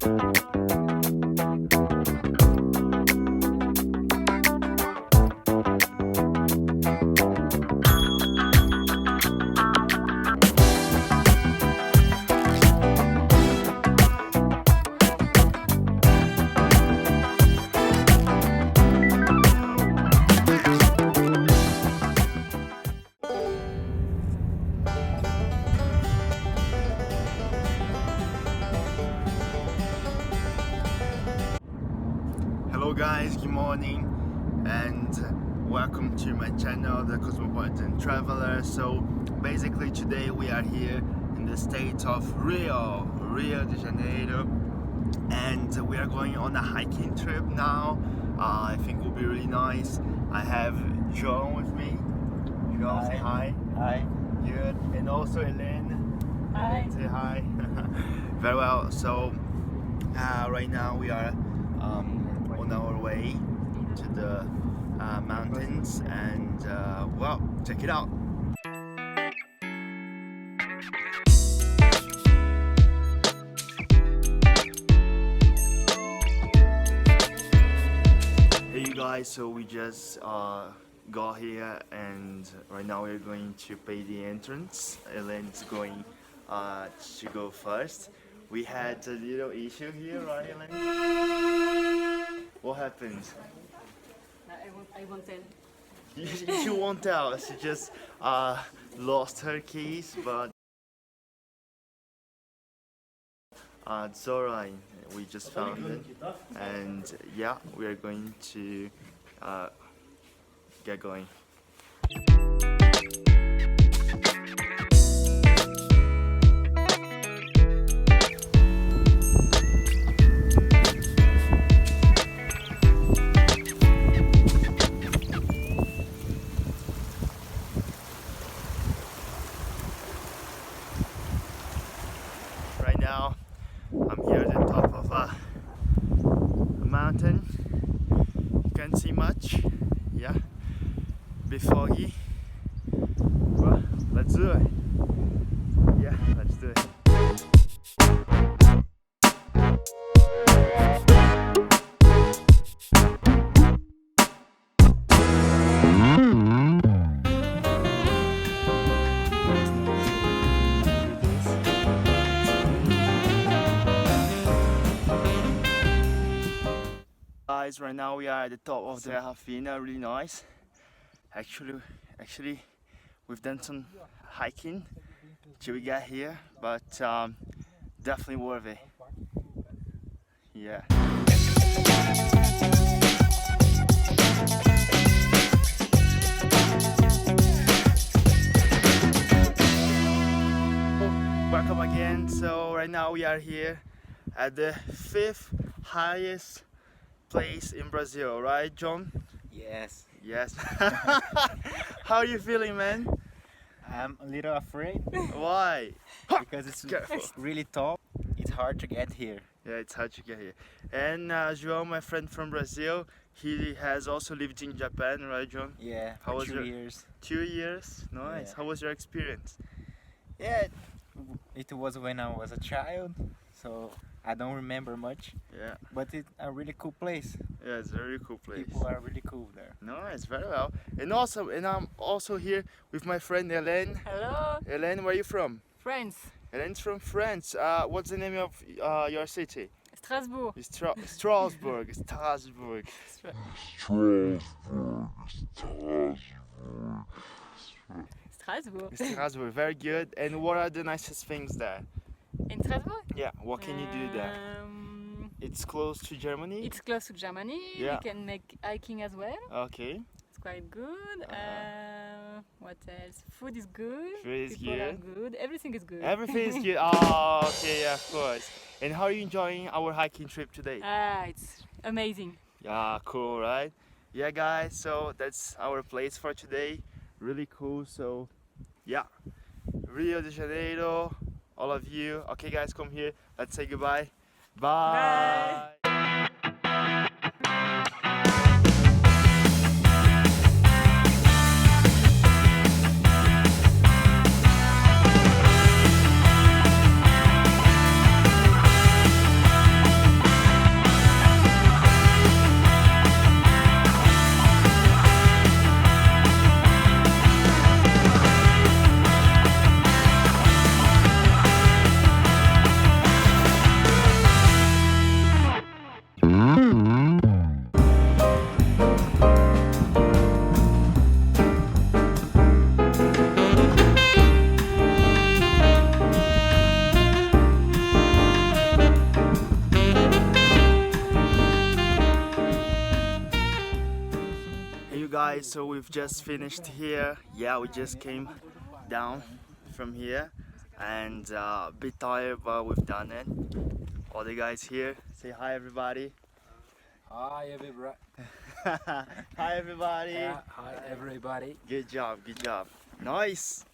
Hello guys, good morning and welcome to my channel, The Cosmopolitan Traveler. So basically today we are here in the state of Rio de Janeiro, and we are going on a hiking trip now. I think it will be really nice. I have João with me. João, say hi. Hi. Good. And also Helene. Hi. Say hi. Very well. So right now we are on our way to the mountains, and well, check it out. Hey you guys, so we just got here and right now we're going to pay the entrance. Elaine's going to go first. We had a little issue here, right, Elaine? What happened? I won't tell. You won't tell. She just lost her keys, but it's alright. We just found it, and yeah, we are going to get going. Right now, I'm here at the top of a mountain. You can't see much, yeah, a bit foggy. Well, let's do it. Yeah, let's do it. Guys, right now we are at the top of the Serra Fina, really nice. Actually, we've done some hiking till we get here, but definitely worth it. Yeah. Welcome again. So right now we are here at the 5th highest place in Brazil, right, John? Yes. Yes. How are you feeling, man? I'm a little afraid Why? because it's Careful. really tall. It's hard to get here. Yeah, it's hard to get here. And João, my friend from Brazil, he has also lived in Japan, right, John? Yeah, How for was 2 your- years. 2 years. Nice. Yeah. How was your experience? Yeah, it was when I was a child, so I don't remember much. Yeah. But it's a really cool place. Yeah, it's a very cool place. People are really cool there. Nice, very well. And I'm also here with my friend Helene. Hello, Helene, where are you from? friends. Helene's from France. What's the name of your city? Strasbourg. It's Strasbourg. Strasbourg. Strasbourg. Strasbourg, very good. And what are the nicest things there? In Strasbourg? Yeah, what can you do there? It's close to Germany? It's close to Germany. Yeah. You can make hiking as well. Okay. It's quite good. What else? Food is good. Food is People are good. good. Everything is good. Everything is good. Oh, okay, yeah, of course. And how are you enjoying our hiking trip today? It's amazing. Yeah, cool, right? Yeah, guys, so that's our place for today. Really cool. So, yeah, Rio de Janeiro, all of you. Okay, guys, come here. Let's say goodbye. Bye. Bye. guys, so we've just finished here. Yeah, we just came down from here and a bit tired, but we've done it. All the guys here, say hi everybody. Hi everybody. Hi everybody. Hi everybody. Good job, good job. Nice.